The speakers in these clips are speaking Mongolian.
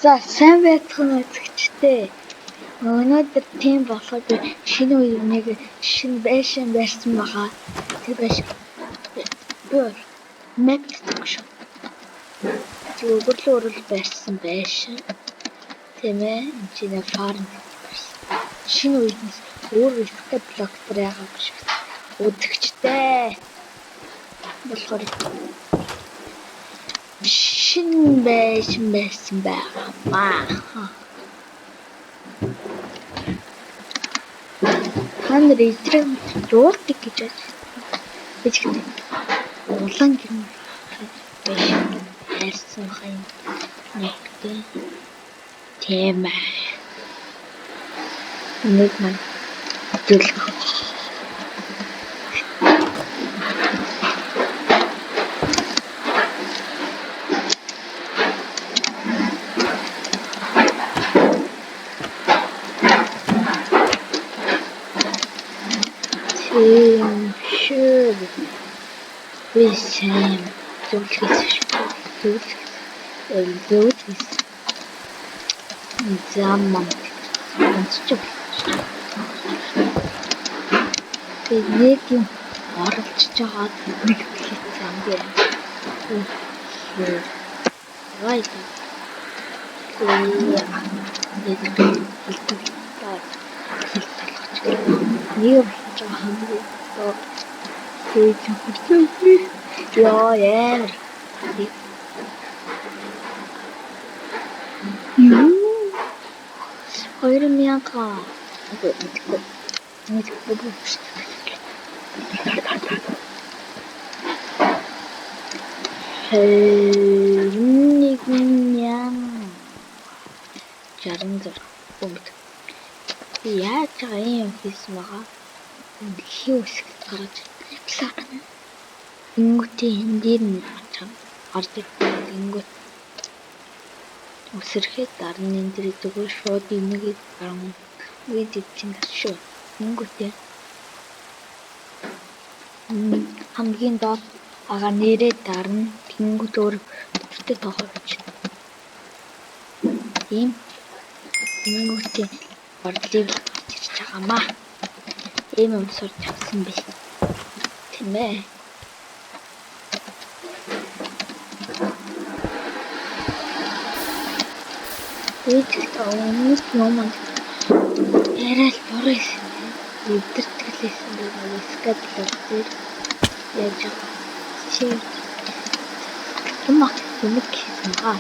За сайн байцгаана үзэгчдээ. Өнөөдөр тийм болохоор би шинэ үеийг шинэ байшин барьсан байгаа. Тэр байшин би мэп шүү. Зөв барьсан байшин. Тийм ээ. Энд чинь фарм барьсан. Шинэ үеийнс өөр степ блок дээр яагаад биш. Үзэгчдээ. Болохоор шинэ байшин барьсан байгаамаа. Ханар эдрэг жуулдаг гэж байна. Би ч гэдэг улаан гэрэн байшин хайрсан хайн нэгтэй. Тийм ээ. Нэг маань төлөх. Sure. We same. Зөвлөс. Заман. Онцчог. Тэгээд юм оролцож байгаа нэг зам дээр. Right. Нэг хамгийн яа яар. Хоёр мянга. Нэг жаргал бомб. Яаж ийм хийсэн байгаа? Хий үсгэж гараад ирсэн. Ингүүтээ энэ дээр нь гарч ингүүт үсрэхэд дарны энэ дээр зүгээр шууд энийг гарган үед чинь шүү. Ингүүтээ хамгийн доод ага нэрээ дарна тэнгүүд өөр бүртээ тоохож ийм ингүүтээ борлыг гарч ирж байгаамаа. Ийм юм сурч авсан би. Тийм ээ. Эцэгт өмнөд юмд яриад борис өвдөртгэлээсэн байгаа скаблог дээр яаж байгаа чи юм хийсэн байгаа.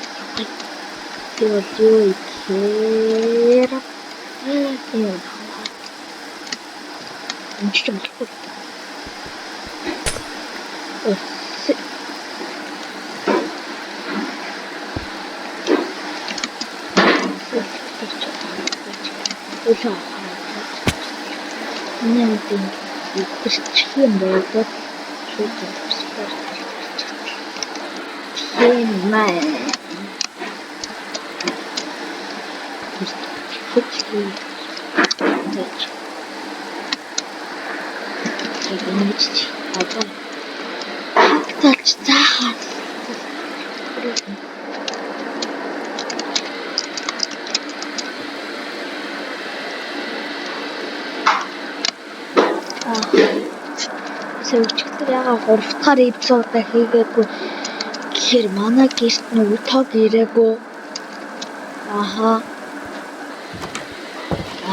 Тэр бол юу ихээр юм ч юм уу. Нэг юм ирчих юм болоод шууд спорт тийм май хөөцлөө тэгэж одоо хатгалж заахаа Зөвчгтэр яга 3 дахь эпизодаа хийгээгүй гэхээр манай гэрт нөгөө тог ирээгүй. Аха.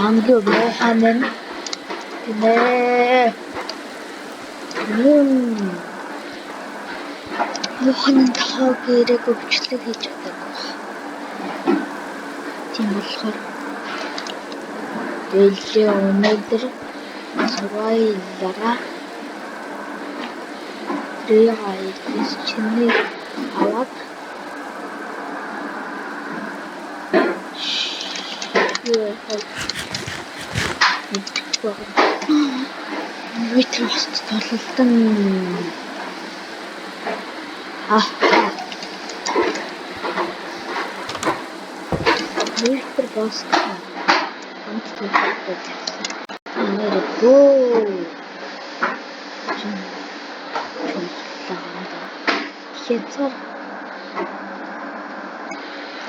Амгүй муухан юм. Нэ. Муухан тог ирээгүй бичлэг хийж чадаагүй. Тийм болохоор дэйлээ өнөөдөр сургуулиараа Реализ чиний аваад Витрос тололтон Витр бос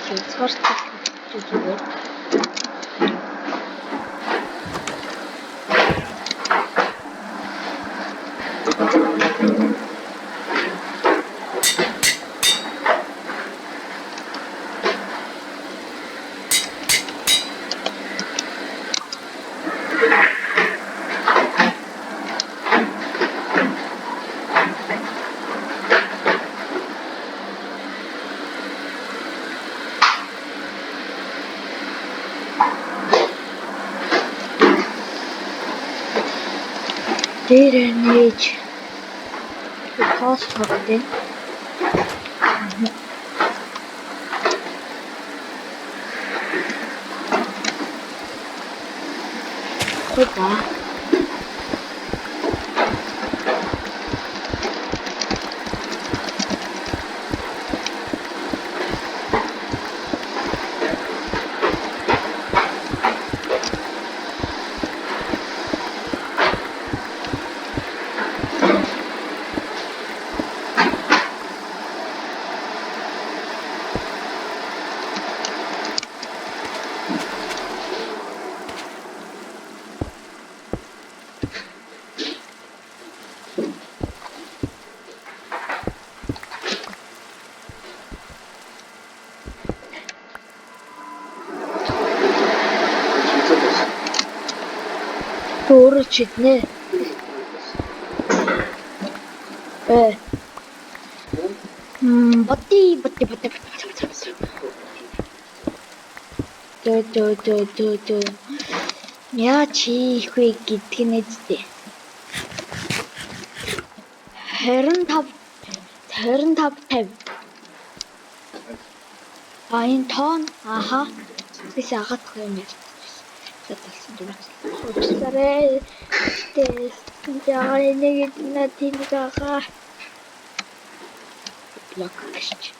Язгаартай зүгээр. Дээр нээж тоос тогтъё. Хөөе. Өөрөө чиднэ. Боти. Дөө. Яа чи их вэ гэдг нь үстэй. 25 50. Энэ тон аха. Бис агах юм яа. Татсан дураа. Уусараа. Яагаад нэг на тингаа. Блок гэж.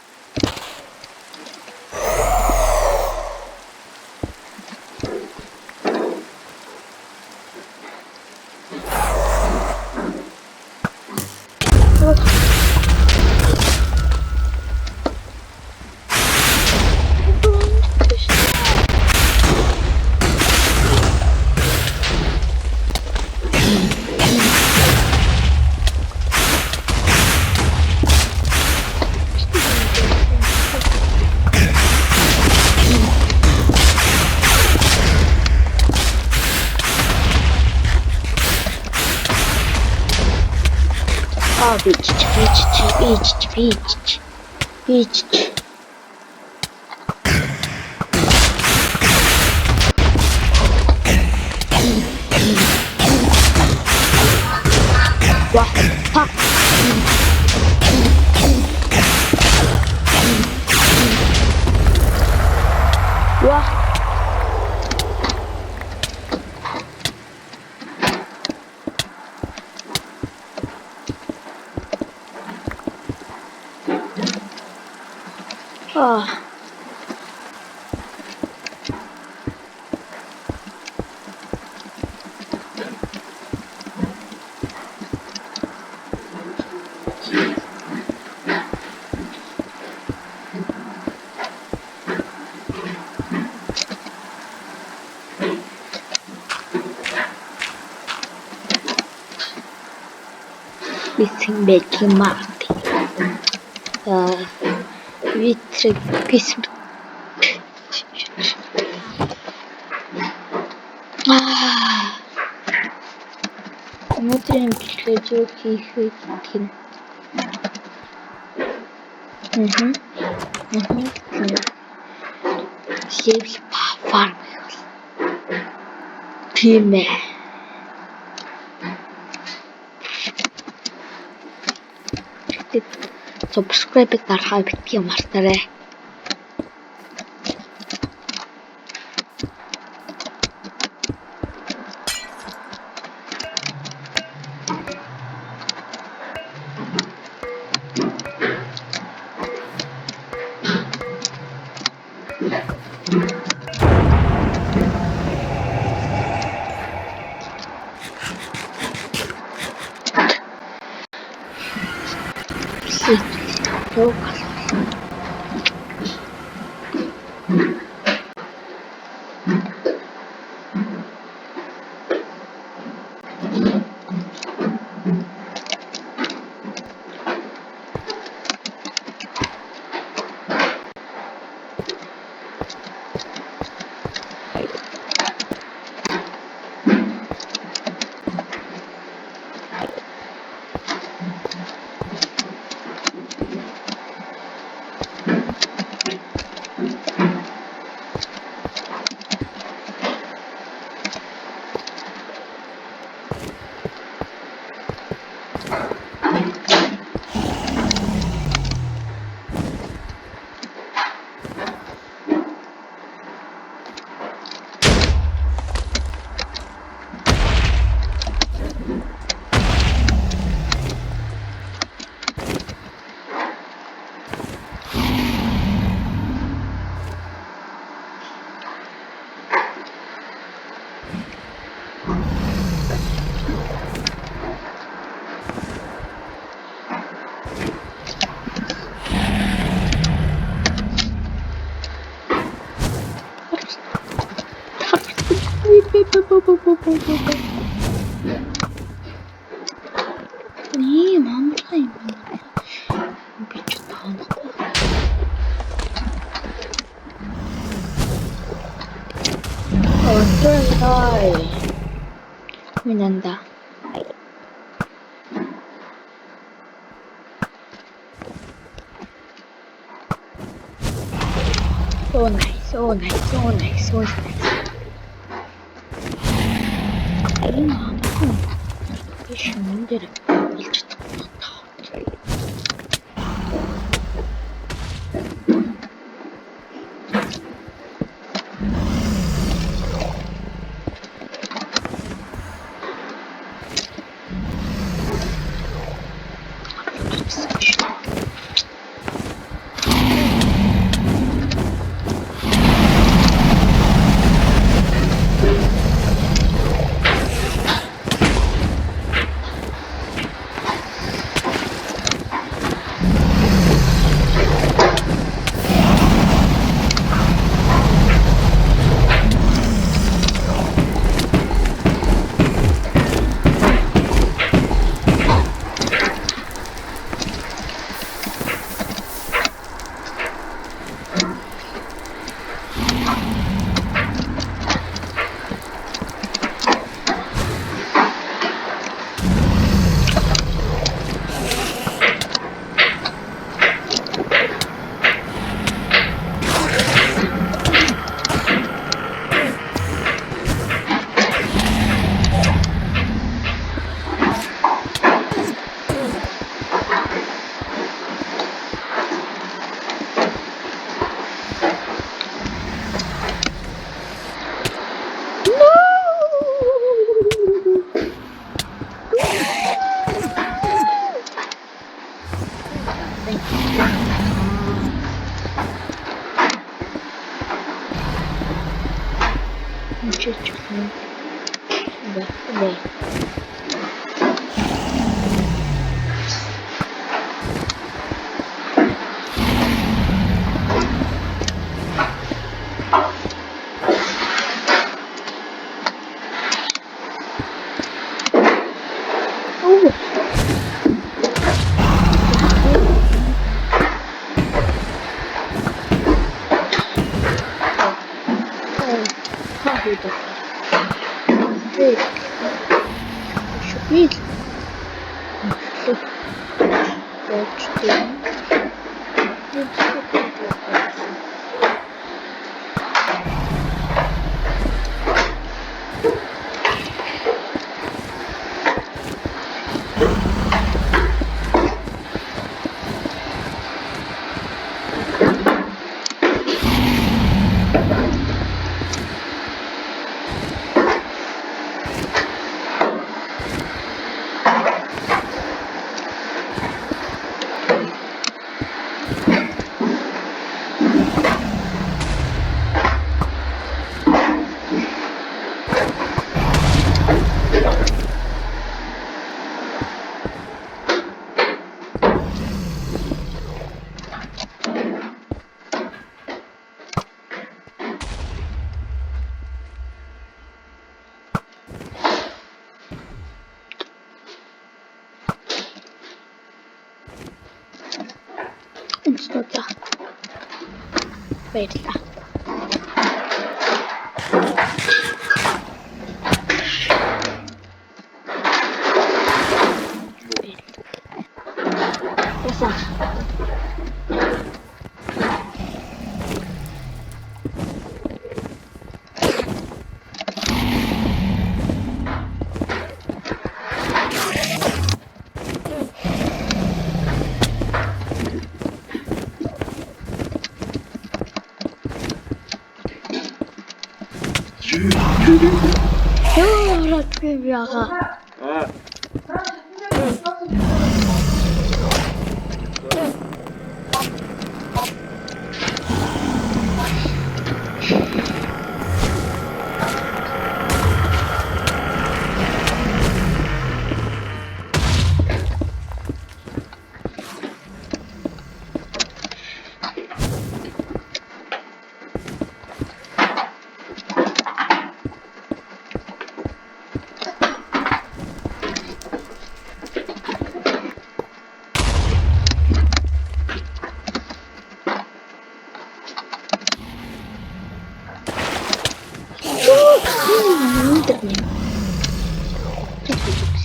Beach. Wah, ha. Wah. Missing making Marty. Vitrix. Өнөөдрийн бичлэг юу хийх вэ гэх юм. Level farm. Тийм ээ. Subscribe дарахаа битгий мартаарай. 고고고고. 이 마무리 미쳤다. 어쩔 미난다. So nice, so nice, so nice, so nice. 이 마음은 이 시민들을 미쳤다. 네. 오! 하기도. 네. 슈빗. 진짜 베리다. 됐어. 라트비아가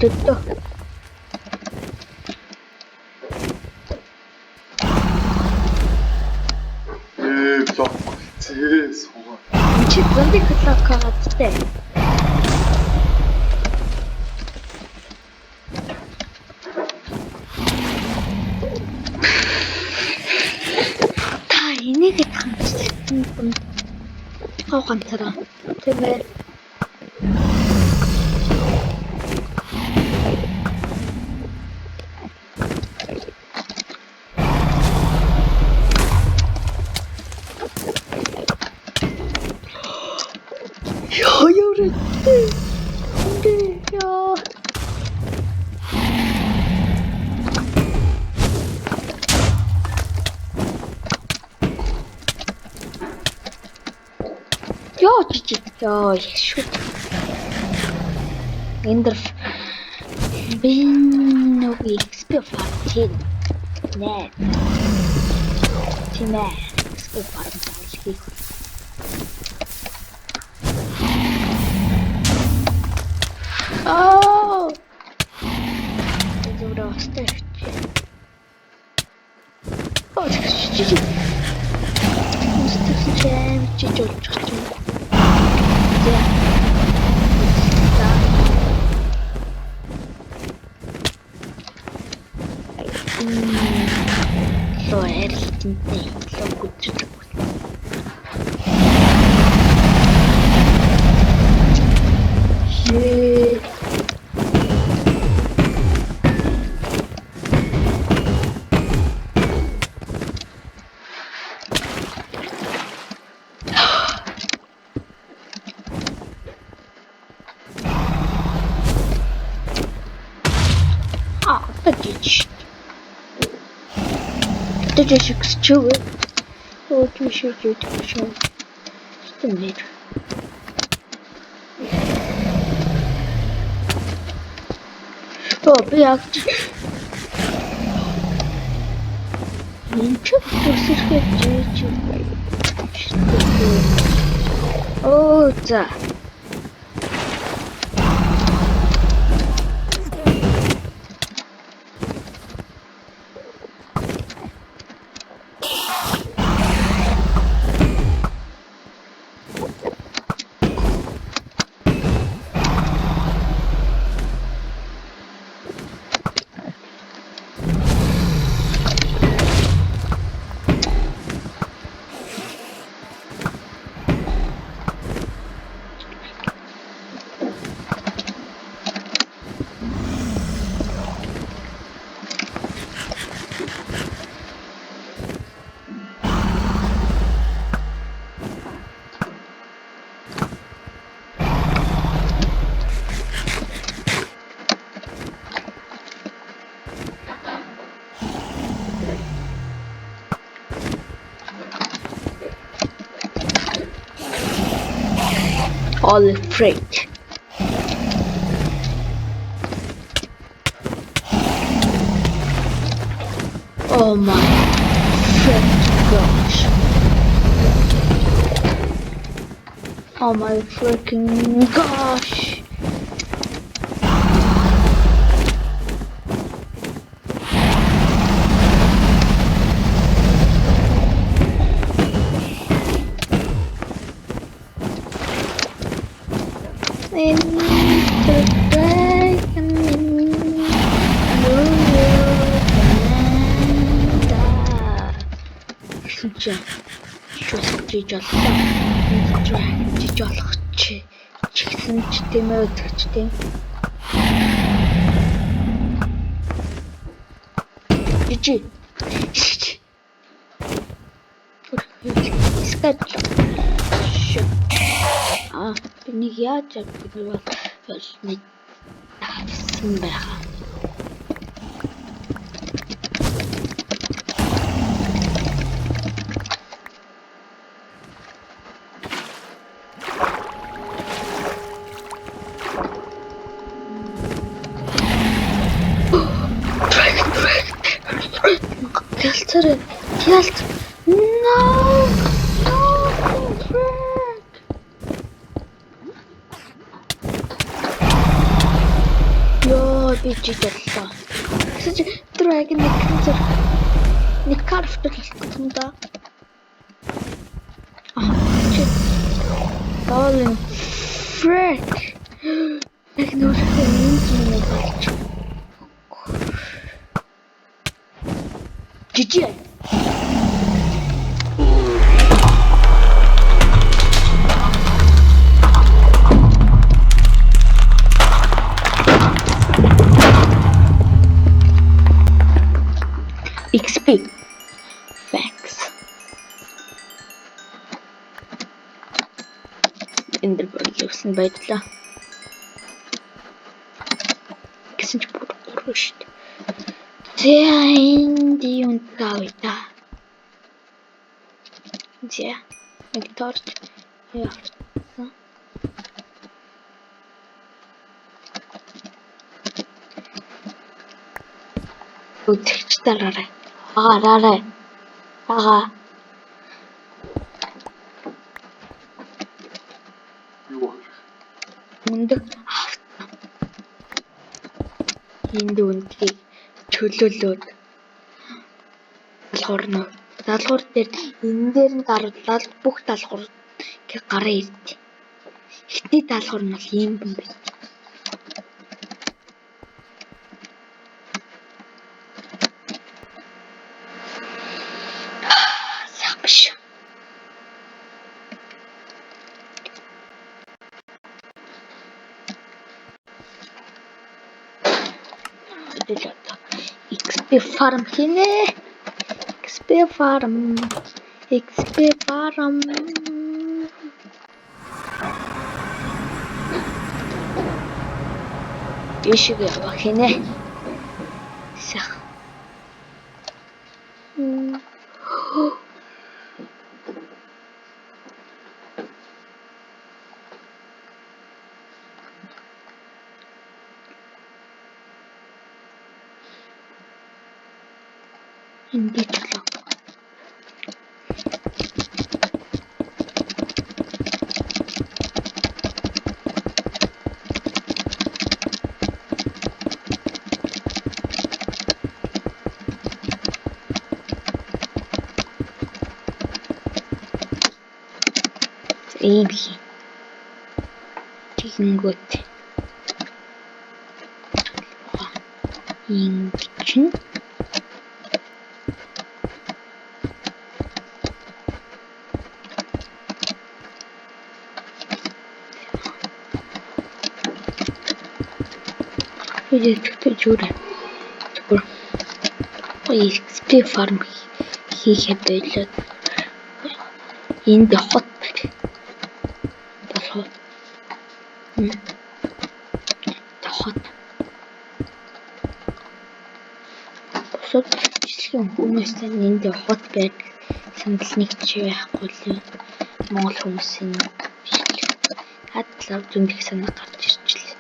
өлтөдөө. Блок зээ суугаа. Чи зомби клок хаагаадтай. Та энийг хандсан юм. Ганцаараа. Тэгмээ. Яа жижиг яа шүү. Эндэр бин нэг XP фартин нэ. Тинэ XP фарм хийх. Аа. Это просто. Оо жижиг. Мустаф жижиг болчихсон. Эрэлтэнтэй лог үздэг. Подичь. Ты же чего? Вот еще что-то еще. Что нет? О, блядь. Ничего, просто хочу. О, да. All afraid. Oh my freaking gosh. Oh my freaking gosh. Жиж боллоо. Жиж болох чигсэн ч тийм ээ өдөгч тийм. Жиж. Скат. Бинийг яаж авчих бол нэг тавсан байгаа. Ялт. No. Frick. Yo. Ичиж боллоо. Тэгсэж тэр яг нэг карфтер хэлэх юм да. Чи Болин Фрек. Яг нөөсөө юм болж. Жижиг. XP Facts Эндэр боловсон баярлаа. Гэсэн ч бүр уруу шүү дээ. За энд юм тавита. За нэг торч явсан. Үзэгч дараарай. Хараарай. Ага. Юу вэ? Мундаг авсан. Энд үндгийг чөлөөлөөд даалгавар дээр энэ дээр нь гарвал бүх даалгавар гараа ирд. Эхний даалгавар нь бол ийм юм байна. Самш. XP farm хийнэ. XP farm. Ишиг явах хийнэ. Сах. Энд члээ. Эйби. Тэгэнгүүт. Ингэж нь Тэгтээ зүрэ. XP farm хийхэд байлаа. Энд хот болов. Хот. Босод жишээ хүмүүс энд хот байдаг. Сандал нэг ч байхгүй л Монгол хүмүүсийн хадлаа зөндөх санаа гарч ирчихлээ.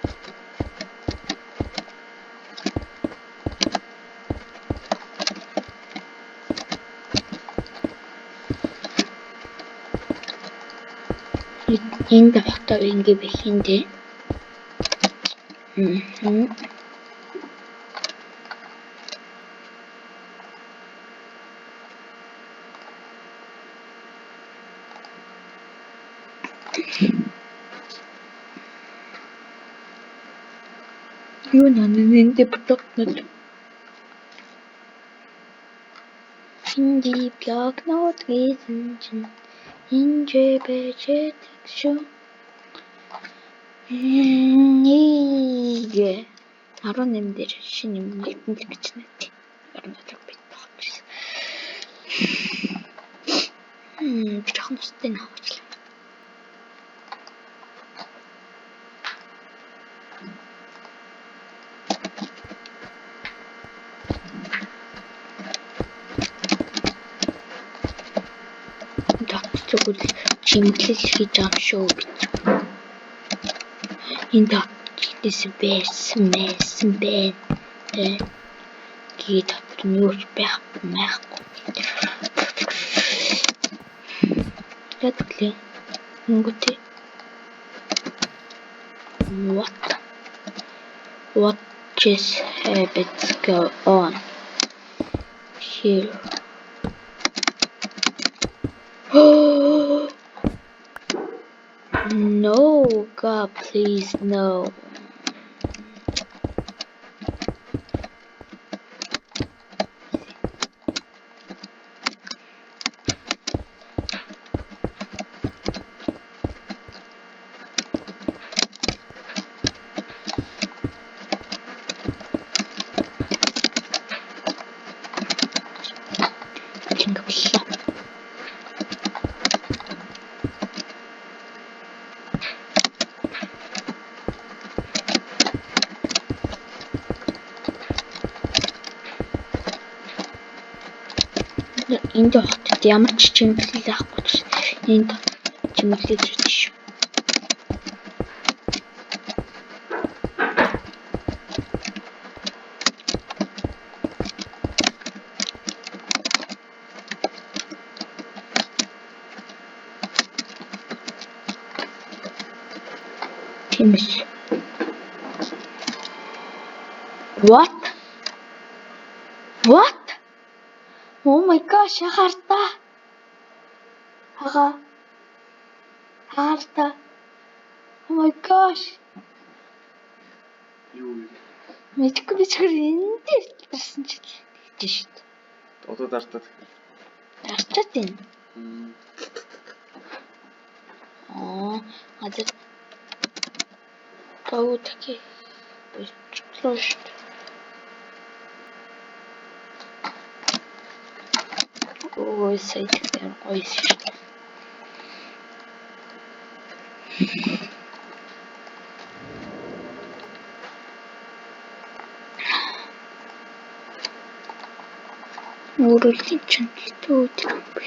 Энд хотоо ингэ бэлэндээ. Юу нанэнд блокнот. Хинди блокнот гэсэн чинь инжэ бэжэт шүү. Нэг 18 дээр шинэ юм нэгтгэж нэт. Орнотог бит багчсан. Жохон устай наваачлаа. Тэгвэл чимэглэл хийж ам шүү гэж. Энд байсан бэ. Гээ дотор нь юу ч байхгүй. Яг лээ. What? Just have it go on. Here. No, God, please, no. 징그럽어. Энд хотод ямар ч чимэглэл авахгүй ч энд чимэглэл хийчих шүү. Тиймээс. What? What? Oh my gosh, хагартаа. Хагартаа. Oh my gosh. Юу вэ? Мэдгүй би чигээр энэ дээр дарсан ч гэж шүү дээ. Одоо дартаад. Дарчаад байна. Азар гоо таки болчихлоо шүү дээ. Ой, сайт дээр гоё шүү дээ. Өөрөлдсөн чинь төвд юм бэ.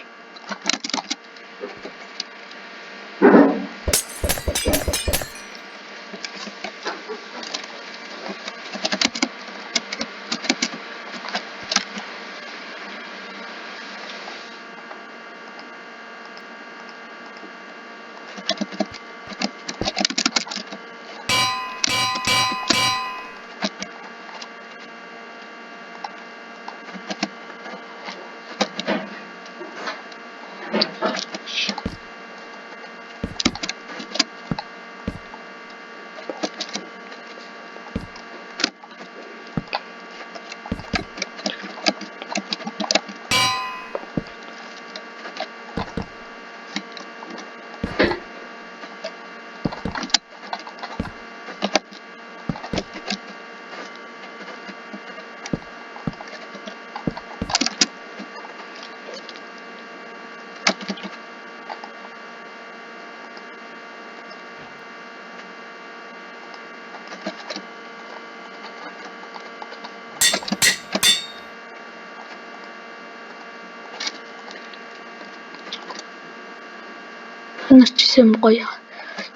Начсан гоё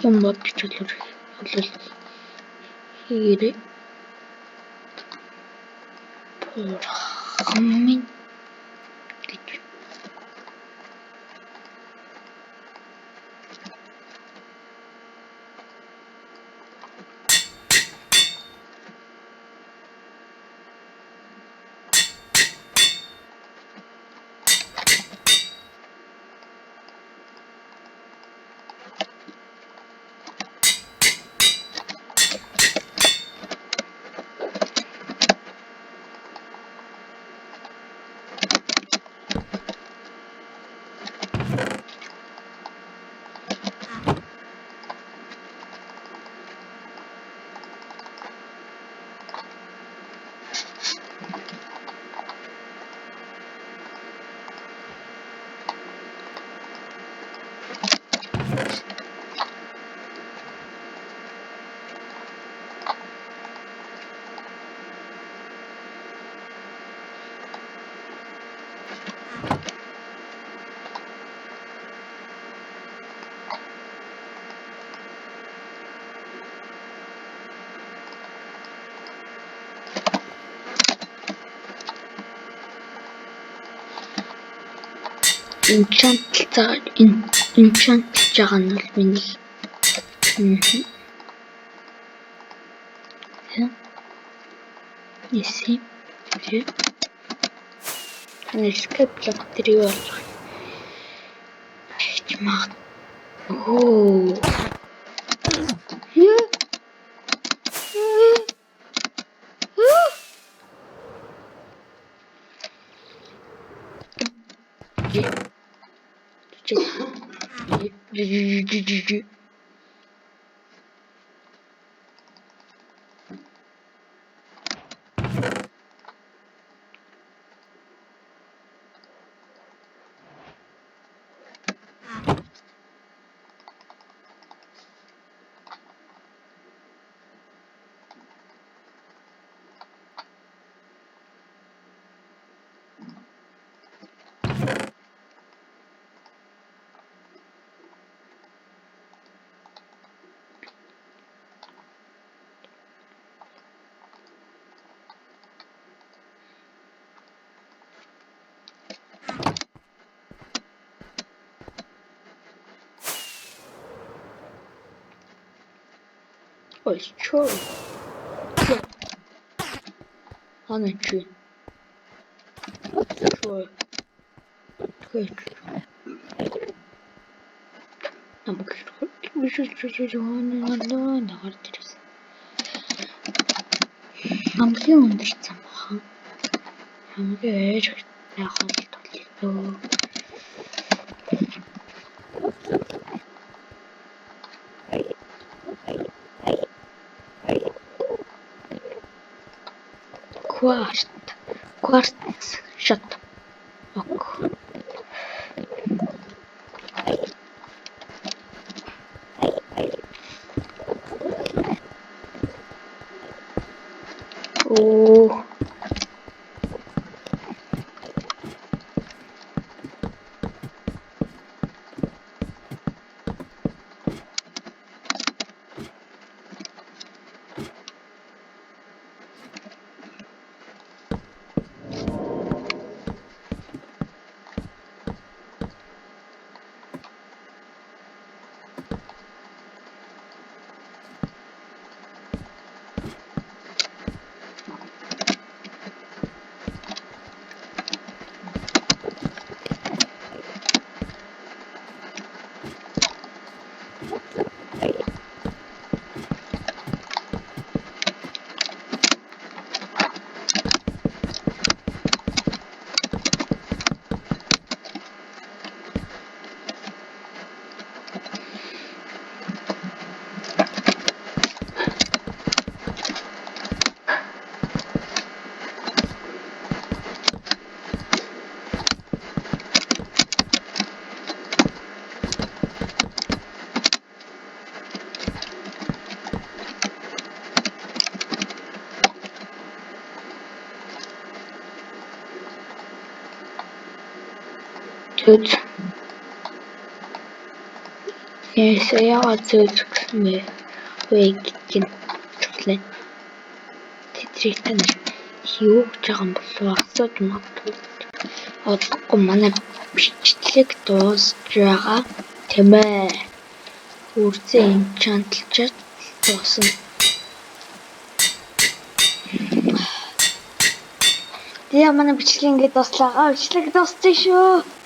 юм бодож болов хийрээ. Хамын гэж. Enchant байгаа нь бол миний. Нэсэм. Таны скайп блок дээр юу болж байгаа юм? Чимаа. Оо. Юу? Ой, чё? Она чё? Чё? Намайг хамгийн өндөрцөн бахан. Хамгийн ээж яахан л толлоо. Quartz shot. Ok. Oh. Dude. Yes, яагаад зөөцгсөн бэ? Үгүй гин чухлаа. Тэдрийг тань юу гэж байгаа юм болов асууж магадгүй. Одоогүй манай бичлэг дуусж байгаа тийм ээ. Үрзээ энчантлчаад дуусна. Тэгээ манай бичлэг ингээд дуслаа. Бичлэг дууссан шүү.